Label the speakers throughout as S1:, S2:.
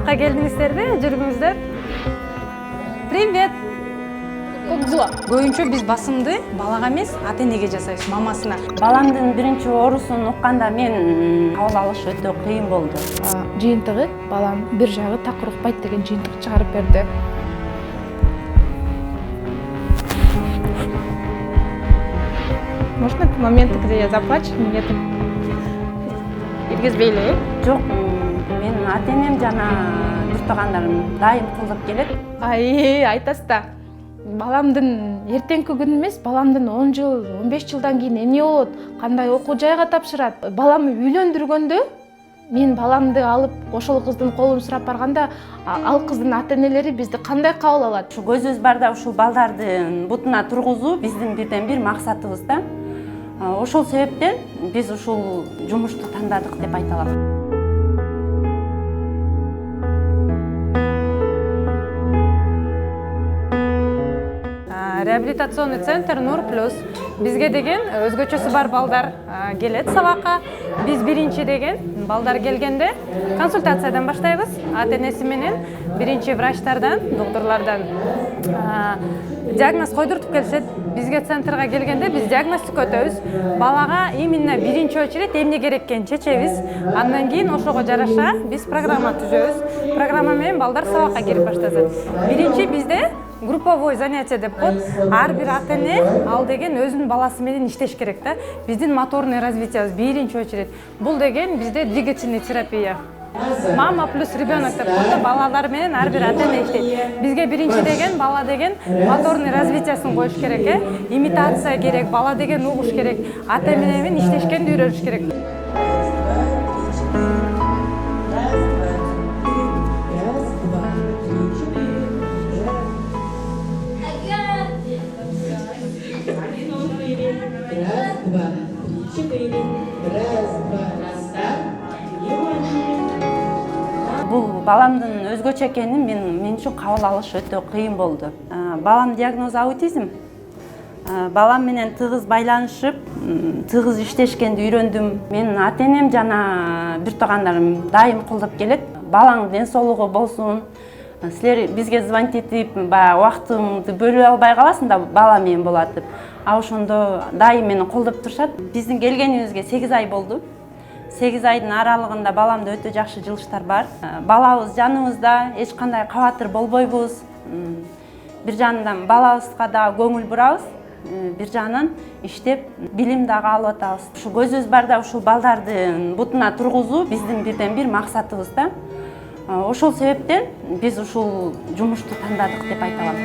S1: Сабакка келдиңиздерби? Жүрүңүздөр. Привет. Көбүнчө биз басымды балага эмес, ата-энеге жасайбыз, мамасына.
S2: Баламдын биринчи оорусун укканда мен кабыл алыш өтө кыйын болду.
S3: Жыйынтыгы балам бир жагы такыр укпайт деген жыйынтык чыгарып берди. Можно к моменту, когда я заплачу, мне это иргизбейли?
S2: Жок, менин ата-энем жана бир туугандарым дайым колдоп келет.
S3: Айтасыз да. Баламдын эртеңки күн эмес, баламдын 10 жыл, 15 жылдан кийин эмне болот, кандай окуу жайга тапшырат. Баламды үйлөндүргөндө мен баламды алып ошол кыздын колун сурап барганда, ал кыздын ата-энелери бизди кандай кабыл алат?
S2: Ушу көзүбүз барда ушул балдардын бутуна тургузуу биздин бирден бир максатыбыз да. Ошол себептен биз ушул жумушту тандадык деп айта алам.
S1: Реабилитационный центр Нур Плюс. Бизге деген өзгөчөсү бар балдар келет сабакка. Биз биринчи деген балдар келгенде консультациядан баштайбыз. Ата-энеси менен биринчи врачтардан, докторлордон диагноз койдуртуп келишет. Бизге центрга келгенде биз диагностика өтөбүз. Балага именно биринчи очередь эмне керек экенин чечебиз. Андан кийин ошого жараша биз программа түзөбүз. Программа менен балдар сабакка кирип башташат. Биринчи бизде групповой занятие деп коет. Ар бир ата-эне ал деген өзүнүн баласы менен иштеш керек да. Биздин моторный развитиебиз биринчи очередь. Бул деген бизде двигательный терапия. Мама плюс ребенок деп коет. Балалар менен ар бир ата-эне иштейт. Бизге биринчи деген бала деген моторный развитиясын коюш керек, имитация керек, бала деген угуш керек, ата-эне менен иштешкенди үйрөнүш керек.
S2: Бул баламдын өзгөчө экенин мен үчүн кабыл алыш өтө кыйын болду. Балам диагнозу аутизм. Балам менен тыгыз байланышып, тыгыз иштешкенди үйрөндүм. Менин ата-энем жана бир туугандарым дайым колдоп келет. Балаң ден соолугу болсун. Силер бизге звонить этип, баягы убактыңды бөлүп албай каласың да бала менен болот деп. Ошондо дайым мени колдоп турушат. Биздин келгенибизге 8 ай болду. 8 айдын аралыгында баламда өтө жакшы жылыштар бар. Балабыз жаныбызда, эч кандай кабатыр болбойбуз. Бир жагынан балабызга да көңүл бурабыз, бир жагынан иштеп, билим дагы алып атабыз. Ушу көзүбүз барда ушул балдардын бутуна тургузуу биздин бирден бир максатыбыз да. Ошол себептен биз ушул жумушту тандадык деп айта алам.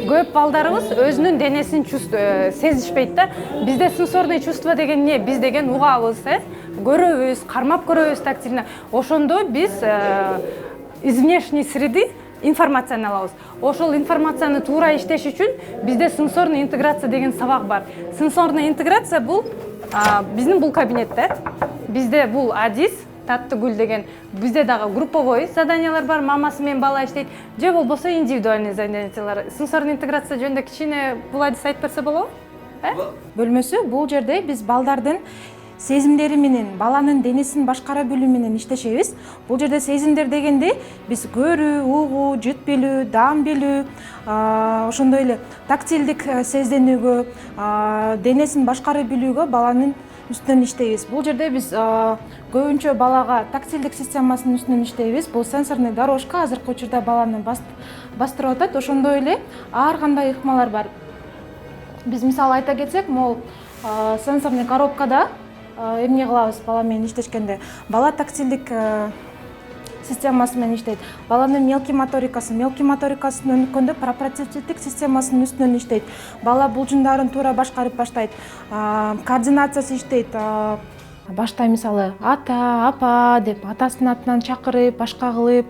S1: Көп балдарыбыз өзүнүн денесин сезишпейт да. Бизде сенсорный чувство деген эмне? Биз деген угабыз, көрөбүз, кармап көрөбүз тактильно. Ошондо биз из внешней среды информацияны алабыз. Ошол информацияны туура иштеш үчүн бизде сенсорный интеграция деген сабак бар. Сенсорный интеграция бул биздин бул кабинетте. Бизде бул адис, Таттыгүл деген, бизде дагы групповой заданиялар бар, мамасы менен бала иштейт, же болбосо индивидуальный заданиялар. Сенсорный интеграция жөнүндө кичине бул адис айтып берсе болобу?
S3: Бөлмөсү бул жерде биз балдардын сезимдери менен, баланын денесин башкара билүү менен иштешебиз. Бул жерде сезимдер дегенде биз көрүү, угуу, жыт билүү, даам билүү, ошондой эле тактилдик сезденүүгө, денесин башкара билүүгө баланын үстүнөн иштейбиз. Бул жерде биз көбүнчө балага тактилдик системасынын үстүнөн иштейбиз. Бул сенсорный дорожка азыркы учурда баланы бастырып атат. Ошондой эле ар кандай ыкмалар бар. Биз мисалы айта кетсек, могул сенсорный коробкада эмне кылабыз бала менен иштешкенде? Бала тактилдик системасы менен иштейт. Баланын мелкий моторикасын өнүккөндө проприоцептивдик системасынын үстүнөн иштейт. Бала булжундарын туура башкарып баштайт. Координациясы иштейт. Башта мисалы ата, апа деп атасынын атынан чакырып, башка кылып,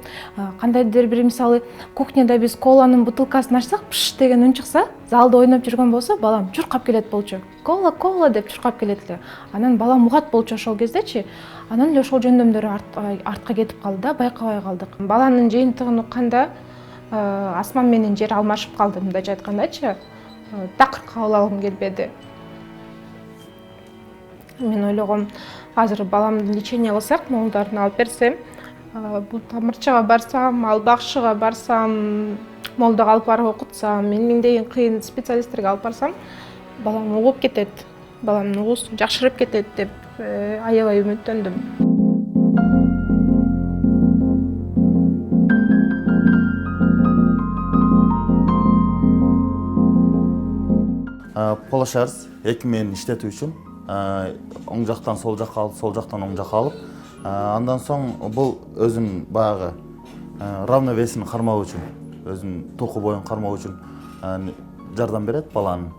S3: кандайдыр бир мисалы кухняда биз коланын бутылкасын ачсак, пш деген үн чыкса, залда ойноп жүргөн болсо, балам чуркап келет болчу. Кола, кола деп чуркап келет эле. Анан балам угат болчу ошол кездечи. Анан эле ошол жөндөмдөр артка кетип калды да, байкабай калдык. Баланын жыйынтыгын укканда асман менен жер алмашып калды, мындайча айткандачы. Такыр кабыл алгым келбеди. Мен ойлогом, азыр баламды лечение кылсак, молдарын алып берсем, бул тамырчыга барсам, ал бакшыга барсам, молдага алып барып окутсам, мен миңдеген кыйын специалисттерге алып барсам, балам угуп кетет, баламдын угуусу жакшырып кетет деп аябай үмүттөндүм.
S4: Полошарс эки менен иштетүү үчүн оң жактан сол жакка алып, сол жактан оң жакка алып, андан соң бул өзүнүн баягы равновесин кармоо үчүн, өзүнүн току боюн кармоо үчүн жардам берет баланын.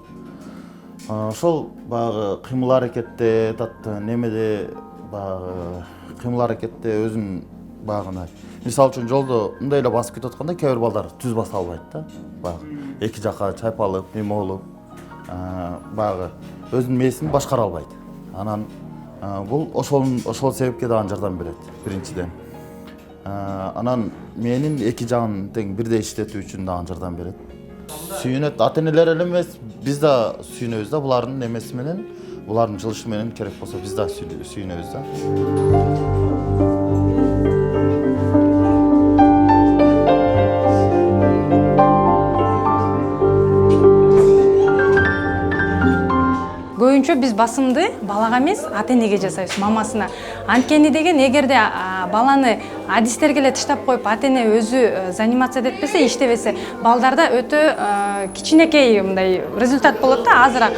S4: Ошол баягы кыймыл аракетте, немеде баягы кыймыл аракетте өзүнүн баягы мисалы үчүн жолдо мындай эле басып кетип атканда кээ бир балдар түз баса албайт да. Баягы эки жакка чайпалып, неме болуп, баягы өзүнүн мээсин башкара албайт. Анан бул ошол себепке дагы жардам берет биринчиден. Анан менин эки жагын тең бирдей иштетүү үчүн дагы жардам берет. Сүйүнөт, ата-энелер эле эмес, биз да сүйүнөбүз да булардын эмеси менен, булардын жылышы менен керек болсо биз да сүйүнөбүз да.
S1: Көбүнчө биз басымды балага эмес, ата-энеге жасайбыз, мамасына. Анткени деген эгерде баланы адистерге эле таштап коюп, ата-эне өзү заниматься этпесе, иштебесе, балдарда өтө кичинекей мындай результат болот да, азыраак.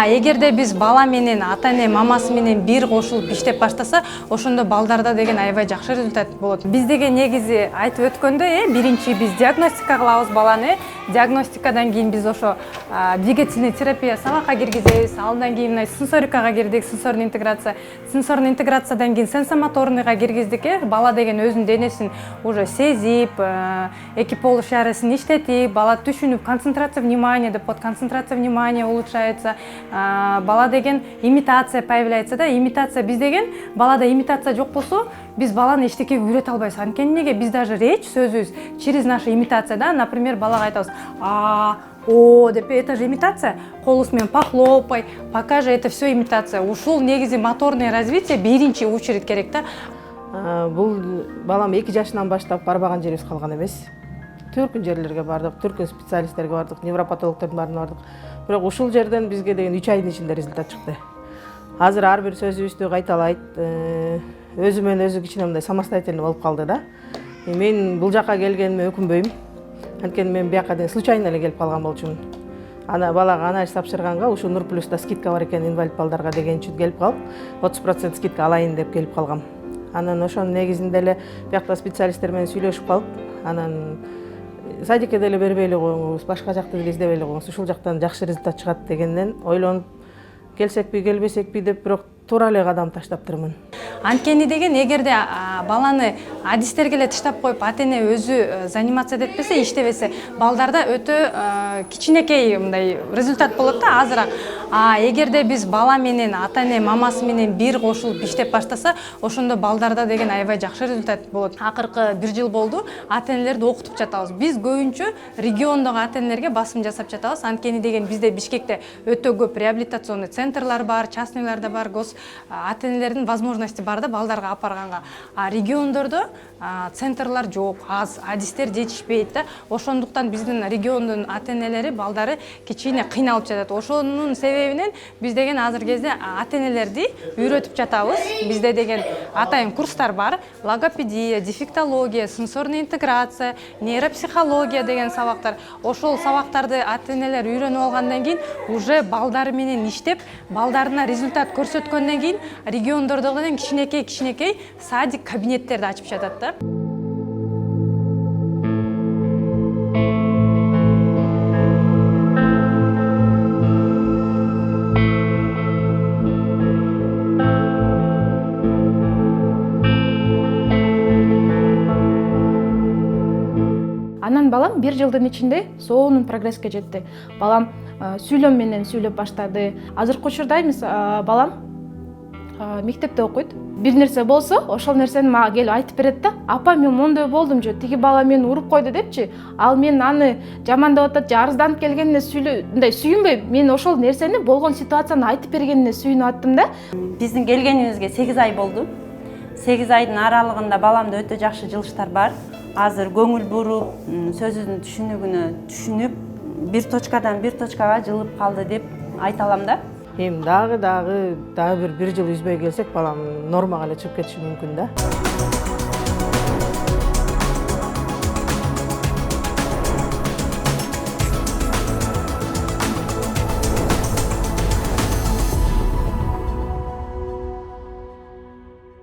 S1: Эгерде биз бала менен ата-эне мамасы менен бир кошулуп иштеп баштаса, ошондо балдарда деген аябай жакшы результат болот. Биз деген негизи айтып өткөндөй, биринчи биз диагностика кылабыз баланы. Диагностикадан кийин биз ошо двигательный терапия сабакка киргизебиз. Андан кийин сенсорикага кирдик, сенсорный интеграция. Сенсорный интеграциядан кийин сенсомоторныйга киргиздик. Бала деген өзүнүн денесин уже сезип, эки полушарысын иштетип, бала түшүнүп, концентрация внимания деп коет, концентрация внимания улучшается. Бала деген имитация появляется да, имитация биз деген балада имитация жок болсо, биз баланы эчтекеге үйрөтө албайбыз. Анткени неге биз даже речь сөзүбүз через наша имитация да, например, балага айтабыз: о деп, это же имитация, колубуз менен похлопай, покажи, это все имитация. Ушул негизи моторное развитие биринчи очередь керек да.
S5: Бул балам 2 жашынан баштап барбаган жерибиз калган эмес. Түркүн жерлерге бардык, түркүн специалисттерге бардык, невропатологдордун баарына бардык. Бирок ушул жерден бизге деген 3 айдын ичинде результат чыкты. Азыр ар бир сөзүбүздү кайталайт. Өзү менен өзү кичине мындай самостоятельный болуп калды да. Мен бул жакка келгениме өкүнбөйм. Анткени мен бияка деген случайно эле келип калган болчумун. Ана балага анализ тапшырганга ушу Нур Плюста скидка бар экен инвалид балдарга деген үчүн келип калып, 30% скидка алайын деп келип калгам. Анан ошонун негизинде эле биякта специалисттер менен сүйлөшүп калып, анан садикке деле бербей эле коюңуз, башка жакты деле издебей эле коюңуз, ушул жактан жакшы результат чыгат дегенден ойлонуп келсекпи, келбесекпи деп бирок туура эле кадам таштаптырмын.
S1: Анткени деген эгерде баланы адистерге эле таштап коюп, ата-эне өзү занимация этпесе, иштебесе, балдарда өтө кичинекей мындай результат болот да, азыраак. Эгерде биз бала менен ата-эне мамасы менен бир кошулуп иштеп баштаса, ошондо балдарда деген аябай жакшы результат болот. Акыркы 1 жыл болду ата-энелерди окутуп жатабыз. Биз көбүнчө региондогу ата-энелерге басым жасап жатабыз. Анткени деген бизде Бишкекте өтө көп реабилитационный центрлар бар, частныйлар да бар, ата-энелердин возможности бар да балдарга алып барганга. Региондордо центрлар жок, аз, адистер жетишпейт да. Ошондуктан биздин региондун ата-энелери балдары кичине кыйналып жатат. Ошонун себебинен биз деген азыр кезде ата-энелерди үйрөтүп жатабыз. Бизде деген атайын курстар бар: логопедия, дефектология, сенсорный интеграция, нейропсихология деген сабактар. Ошол сабактарды ата-энелер үйрөнүп алгандан кийин уже балдары менен иштеп, балдарына результат көрсөткөндөн кийин региондордо деле кичинекей садик кабинеттерди ачып жатат да.
S3: Анан балам 1 жылдын ичинде сонун прогресске жетти. Балам сүйлөм менен сүйлөп баштады. Азыркы учурда балам мектепте окуйт. Бир нерсе болсо ошол нерсени мага келип айтып берет да. Апа, мен мондой болдум же, тиги бала мени уруп койду депчи. Ал мен аны жамандап атат же арызданып келгенине мындай сүйүнбөй, мен ошол нерсени болгон ситуацияны айтып бергенине сүйүнүп аттым да.
S2: Биздин келгенибизге 8 ай болду. 8 айдын аралыгында баламда өтө жакшы жылыштар бар. Азыр көңүл буруп, сөзүнүн түшүнүп, бир точкадан бир точкага жылып калды деп айта алам да.
S5: Эми дагы бир жыл үзбөй келсек балам нормага эле чыгып кетиши мүмкүн да.